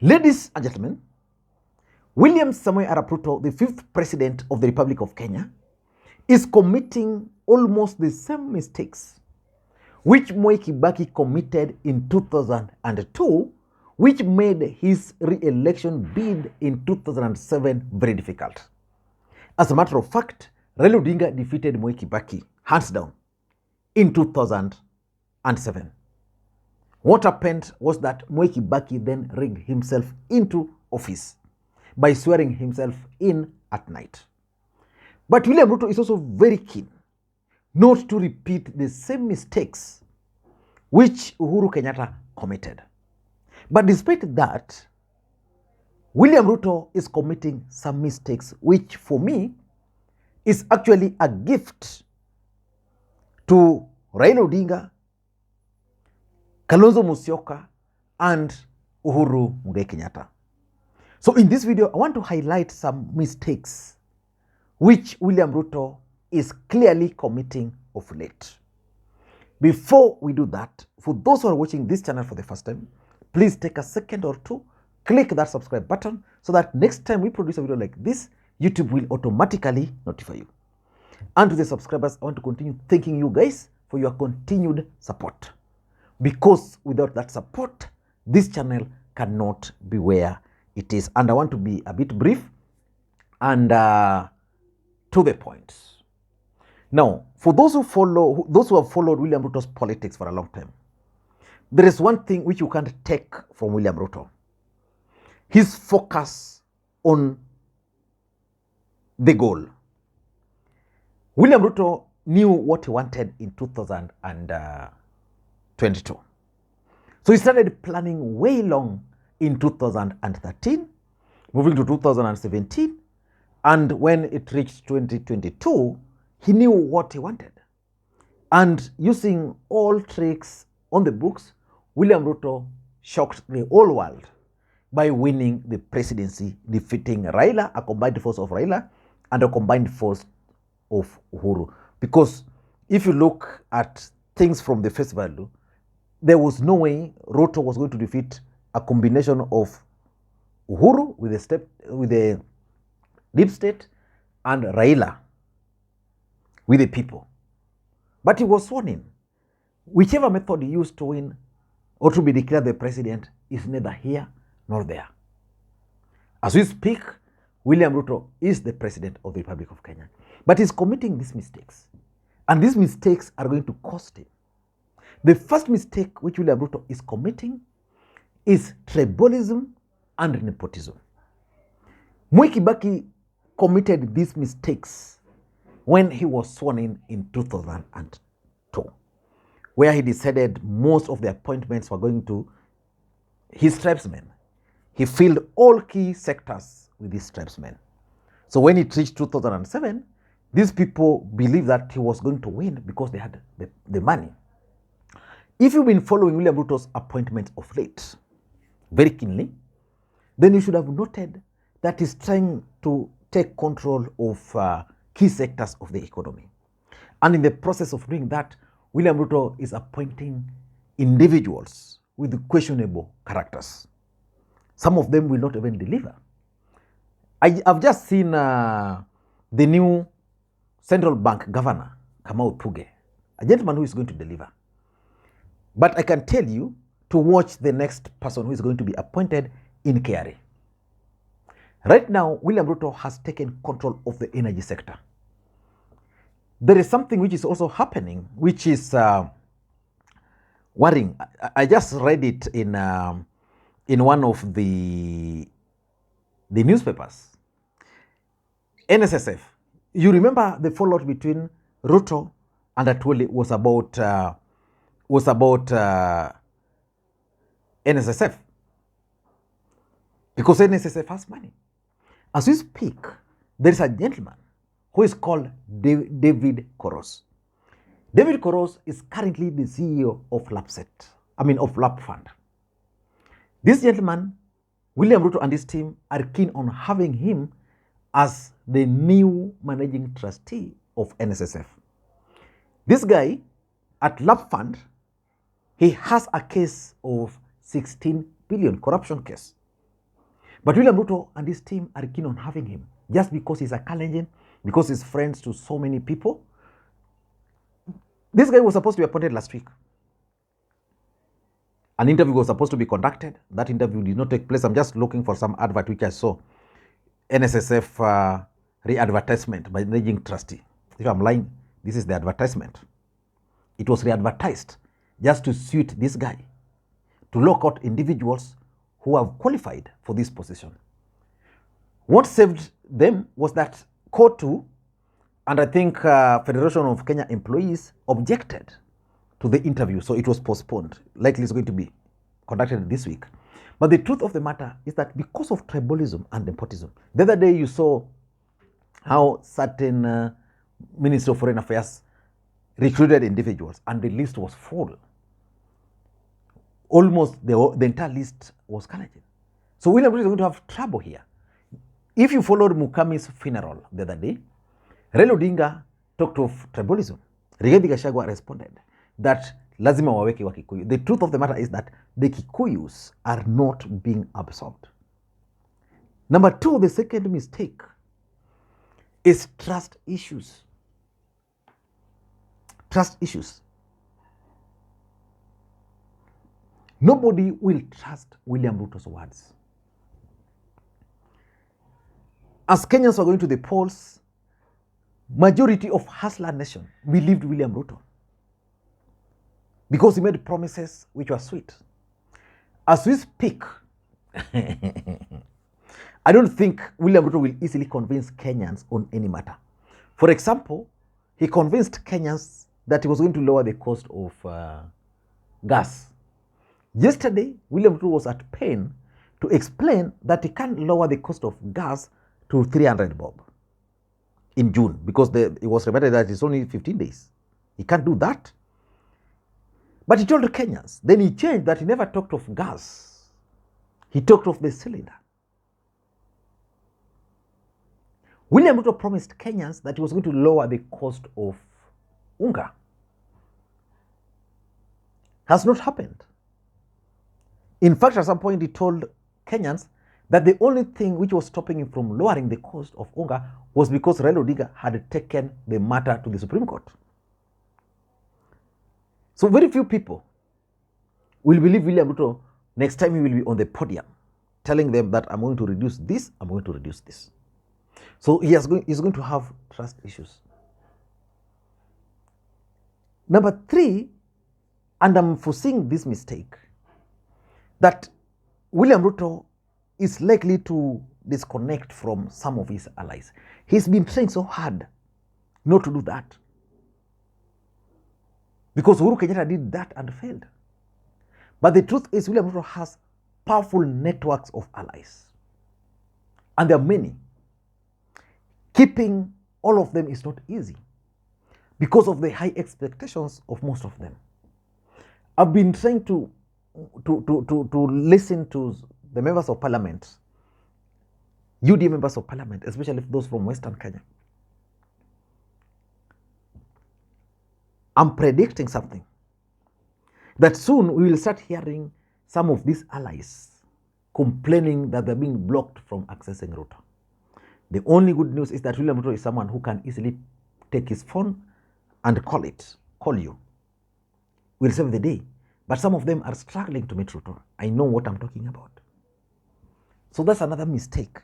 Ladies and gentlemen, William Samoei Arap Ruto, the 5th president of the Republic of Kenya, is committing almost the same mistakes which Mwai Kibaki committed in 2002, which made his re-election bid in 2007 very difficult. As a matter of fact, Raila Odinga defeated Mwai Kibaki, hands down, in 2007. What happened was that Mwai Kibaki then rigged himself into office by swearing himself in at night. But William Ruto is also very keen not to repeat the same mistakes which Uhuru Kenyatta committed. But despite that, William Ruto is committing some mistakes which for me is actually a gift to Raila Odinga, Kalonzo Musyoka, and Uhuru Kenyatta. So in this video, I want to highlight some mistakes which William Ruto is clearly committing of late. Before we do that, for those who are watching this channel for the first time, please take a second or two, click that subscribe button so that next time we produce a video like this, YouTube will automatically notify you. And to the subscribers, I want to continue thanking you guys for your continued support. Because without that support, this channel cannot be where it is. And I want to be a bit brief and to the point. Now, for those who have followed William Ruto's politics for a long time, there is one thing which you can't take from William Ruto: his focus on the goal. William Ruto knew what he wanted in 2022. So he started planning way long in 2013, moving to 2017, and when it reached 2022, he knew what he wanted. And using all tricks on the books, William Ruto shocked the whole world by winning the presidency, defeating Raila, a combined force of Raila, and a combined force of Uhuru. Because if you look at things from the face value, there was no way Ruto was going to defeat a combination of Uhuru with the deep state and Raila with the people. But he was sworn in. Whichever method he used to win or to be declared the president is neither here nor there. As we speak, William Ruto is the president of the Republic of Kenya. But he's committing these mistakes. And these mistakes are going to cost him. The first mistake which William Ruto is committing is tribalism and nepotism. Mwai Kibaki committed these mistakes when he was sworn in 2002, where he decided most of the appointments were going to his tribesmen. He filled all key sectors with his tribesmen. So when it reached 2007, these people believed that he was going to win because they had the money. If you've been following William Ruto's appointments of late very keenly, then you should have noted that he's trying to take control of key sectors of the economy. And in the process of doing that, William Ruto is appointing individuals with questionable characters. Some of them will not even deliver. I've just seen the new central bank governor, Kamau Thuge, a gentleman who is going to deliver. But I can tell you to watch the next person who is going to be appointed in KRA. Right now, William Ruto has taken control of the energy sector. There is something which is also happening, which is worrying. I just read it in one of the newspapers. NSSF. You remember the fallout between Ruto and Atwoli was about NSSF, because NSSF has money. As we speak, there is a gentleman who is called David Koros. David Koros is currently the CEO of LAP Fund. This gentleman, William Ruto and his team are keen on having him as the new managing trustee of NSSF. This guy at LAP Fund, he has a case of 16 billion corruption case. But William Ruto and his team are keen on having him just because he's a Kalenjin, because he's friends to so many people. This guy was supposed to be appointed last week. An interview was supposed to be conducted. That interview did not take place. I'm just looking for some advert which I saw. NSSF re-advertisement by managing trustee. If I'm lying, this is the advertisement. It was re-advertised just to suit this guy, to lock out individuals who have qualified for this position. What saved them was that COTU and I think Federation of Kenya Employees objected to the interview, so it was postponed. Likely it's going to be conducted this week. But the truth of the matter is that because of tribalism and nepotism, the other day you saw how certain Ministry of Foreign Affairs recruited individuals and the list was full. Almost the entire list was Kalenjin. So William Ruto is going to have trouble here. If you followed Mukami's funeral the other day, Raila Odinga talked of tribalism. Rigathi Gachagua responded that lazima waweke wa Kikuyu. The truth of the matter is that the Kikuyus are not being absorbed. Number two, the second mistake is trust issues. Trust issues. Nobody will trust William Ruto's words. As Kenyans were going to the polls, majority of Hustler Nation believed William Ruto because he made promises which were sweet. As we speak, I don't think William Ruto will easily convince Kenyans on any matter. For example, he convinced Kenyans that he was going to lower the cost of gas. Yesterday, William Ruto was at pain to explain that he can't lower the cost of gas to 300 bob in June because it was reminded that it's only 15 days. He can't do that. But he told the Kenyans, then he changed that he never talked of gas. He talked of the cylinder. William Ruto promised Kenyans that he was going to lower the cost of unga. Has not happened. In fact, at some point he told Kenyans that the only thing which was stopping him from lowering the cost of unga was because Raila Odinga had taken the matter to the Supreme Court. So very few people will believe William Ruto next time he will be on the podium telling them that I'm going to reduce this, I'm going to reduce this. So he's going to have trust issues. Number three, and I'm foreseeing this mistake, that William Ruto is likely to disconnect from some of his allies. He's been trying so hard not to do that. Because Uhuru Kenyatta did that and failed. But the truth is William Ruto has powerful networks of allies. And there are many. Keeping all of them is not easy because of the high expectations of most of them. I've been trying to listen to the members of parliament, UD members of parliament, especially those from Western Kenya. I'm predicting something, that soon we will start hearing some of these allies complaining that they're being blocked from accessing Ruto. The only good news is that William Ruto is someone who can easily take his phone and call you. We'll save the day. But some of them are struggling to meet Ruto. I know what I'm talking about. So that's another mistake.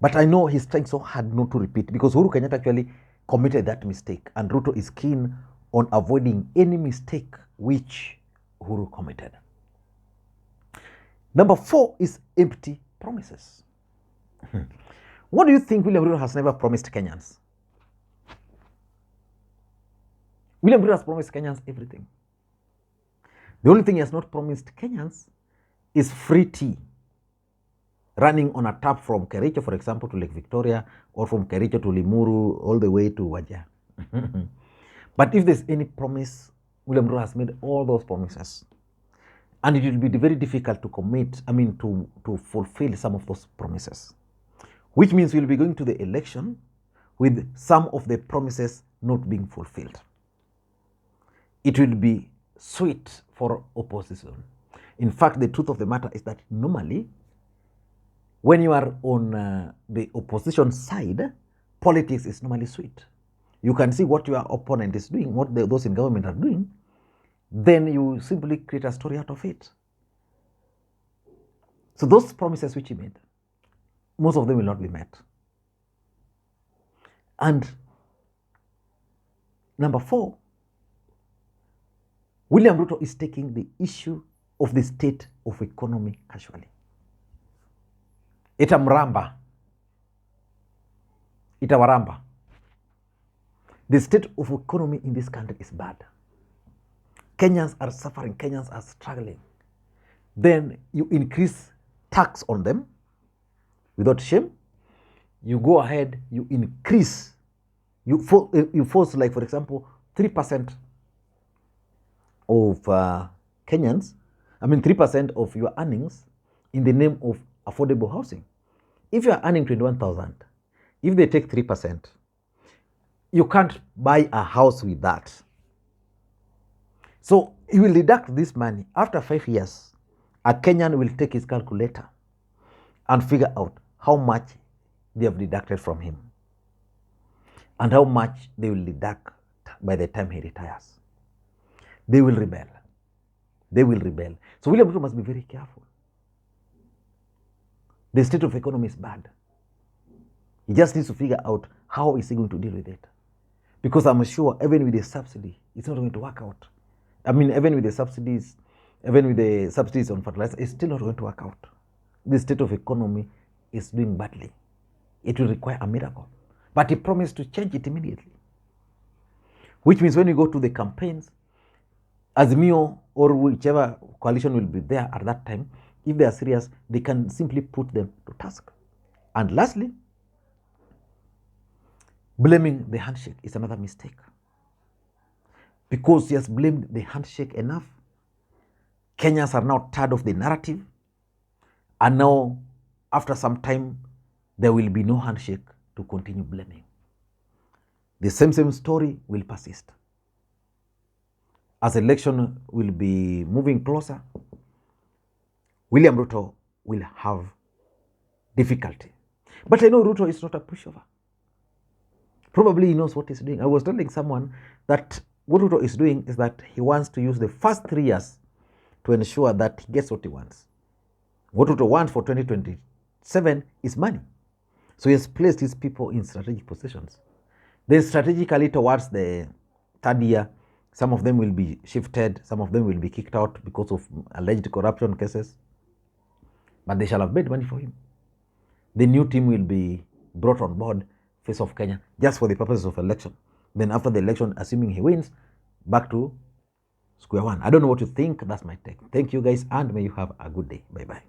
But I know he's trying so hard not to repeat because Uhuru Kenyatta actually committed that mistake and Ruto is keen on avoiding any mistake which Uhuru committed. Number four is empty promises. What do you think William Ruto has never promised Kenyans? William Ruto has promised Kenyans everything. The only thing he has not promised Kenyans is free tea running on a tap from Kericho, for example, to Lake Victoria, or from Kericho to Limuru, all the way to Wajir. But if there's any promise, William Ruto has made all those promises. And it will be very difficult to to fulfill some of those promises. Which means we'll be going to the election with some of the promises not being fulfilled. It will be sweet for opposition. In fact, the truth of the matter is that normally, when you are on the opposition side, politics is normally sweet. You can see what your opponent is doing, what those in government are doing, then you simply create a story out of it. So those promises which he made, most of them will not be met. And number 4, William Ruto is taking the issue of the state of economy casually. Itamramba. Itawaramba. The state of economy in this country is bad. Kenyans are suffering. Kenyans are struggling. Then you increase tax on them without shame. You go ahead, you increase, you force, like for example, 3% of Kenyans, 3% of your earnings in the name of affordable housing. If you are earning 21,000, if they take 3%, you can't buy a house with that. So he will deduct this money. After 5 years, a Kenyan will take his calculator and figure out how much they have deducted from him and how much they will deduct by the time he retires. They will rebel. They will rebel. So William Ruto must be very careful. The state of economy is bad. He just needs to figure out how is he going to deal with it. Because I'm sure even with the subsidy, it's not going to work out. Even with the subsidies on fertilizer, it's still not going to work out. The state of economy is doing badly. It will require a miracle. But he promised to change it immediately. Which means when you go to the campaigns, Azimio or whichever coalition will be there at that time, if they are serious, they can simply put them to task. And lastly, blaming the handshake is another mistake. Because he has blamed the handshake enough, Kenyans are now tired of the narrative, and now, after some time, there will be no handshake to continue blaming. The same story will persist. As election will be moving closer, William Ruto will have difficulty. But I know Ruto is not a pushover. Probably he knows what he's doing. I was telling someone that what Ruto is doing is that he wants to use the first 3 years to ensure that he gets what he wants. What Ruto wants for 2027 is money. So he has placed his people in strategic positions. Then strategically towards the 3rd year, some of them will be shifted, some of them will be kicked out because of alleged corruption cases. But they shall have made money for him. The new team will be brought on board, face of Kenya, just for the purposes of election. Then after the election, assuming he wins, back to square one. I don't know what you think. That's my take. Thank you guys, and may you have a good day. Bye-bye.